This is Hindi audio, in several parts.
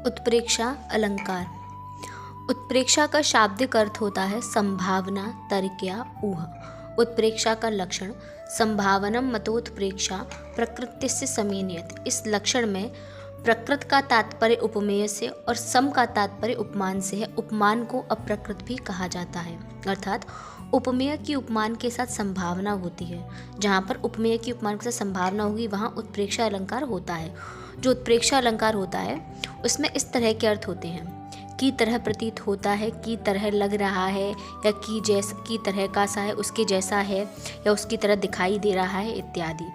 उत्प्रेक्षा अलंकार। उत्प्रेक्षा का शाब्दिक अर्थ होता है संभावना, तर्क या ऊह। उत्प्रेक्षा का लक्षण संभावनम मतोत्प्रेक्षा प्रकृतिस्य समीनयत। इस लक्षण में प्रकृत का तात्पर्य उपमेय से और सम का तात्पर्य उपमान से है। उपमान को अप्रकृत भी कहा जाता है, अर्थात उपमेय की उपमान के साथ संभावना होती है। जहाँ पर उपमेय की उपमान के साथ संभावना होगी वहाँ उत्प्रेक्षा अलंकार होता है। जो उत्प्रेक्षा अलंकार होता है उसमें इस तरह के अर्थ होते हैं: की तरह प्रतीत होता है, की तरह लग रहा है, या की तरह का सा है, उसके जैसा है, या उसकी तरह दिखाई दे रहा है इत्यादि।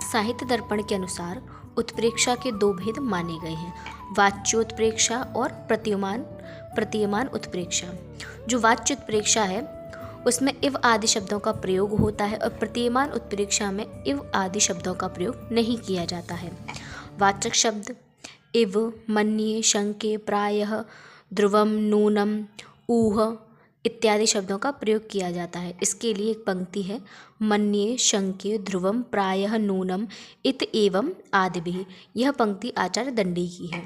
साहित्य दर्पण के अनुसार उत्प्रेक्षा के दो भेद माने गए हैं: वाच्योत्प्रेक्षा और प्रतीयमान उत्प्रेक्षा। जो वाच्य उत्प्रेक्षा है उसमें इव आदि शब्दों का प्रयोग होता है और प्रतीयमान उत्प्रेक्षा में इव आदि शब्दों का प्रयोग नहीं किया जाता है। वाचक शब्द इव, मन्ये, शंके, प्रायः, ध्रुवम, नूनम, ऊह इत्यादि शब्दों का प्रयोग किया जाता है। इसके लिए एक पंक्ति है: मन्ये, शंके, ध्रुवम, प्रायः, नूनम इत एवं आदिभिः। यह पंक्ति आचार्य दंडी की है।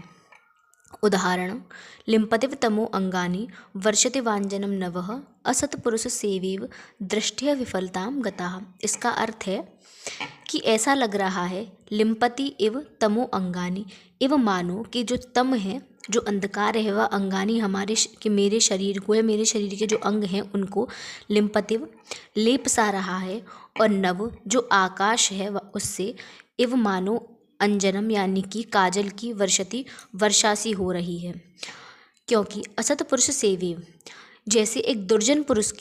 उदाहरण: लिम्पतिव तमो अंगानि वर्षति वाञ्छनं नवः असत्पुरुष सेवेव दृष्टया विफलतां गताः। इसका अर्थ है कि ऐसा लग रहा है, लिम्पति इव तमो अंगानि, इव मानो कि जो तम है, जो अंधकार है, वह अंगानी मेरे शरीर को है, मेरे शरीर के जो अंग हैं उनको लिम्पतिव लेप सा रहा है, और नव जो आकाश है वह उससे इव मानो अंजनम यानी कि काजल की वर्षा सी हो रही है। क्योंकि असत पुरुष सेवेव, जैसे एक दुर्जन पुरुष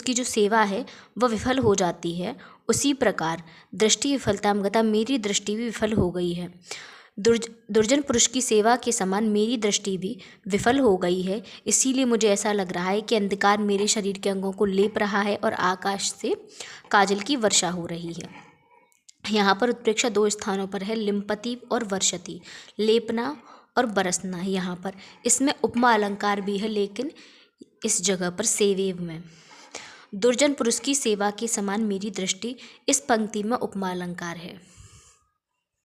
की जो सेवा है वह विफल हो जाती है, उसी प्रकार दृष्टि विफलताम गता, मेरी दृष्टि भी विफल हो गई है। दुर्जन पुरुष की सेवा के समान मेरी दृष्टि भी विफल हो गई है। इसीलिए मुझे ऐसा लग रहा है कि अंधकार मेरे शरीर के अंगों को लेप रहा है और आकाश से काजल की वर्षा हो रही है। यहाँ पर उत्प्रेक्षा दो स्थानों पर है: लिम्पति और वर्षति, लेपना और बरसना। यहाँ पर इसमें उपमा अलंकार भी है, लेकिन इस जगह पर सेवेव में दुर्जन पुरुष की सेवा के समान मेरी दृष्टि, इस पंक्ति में उपमा अलंकार है।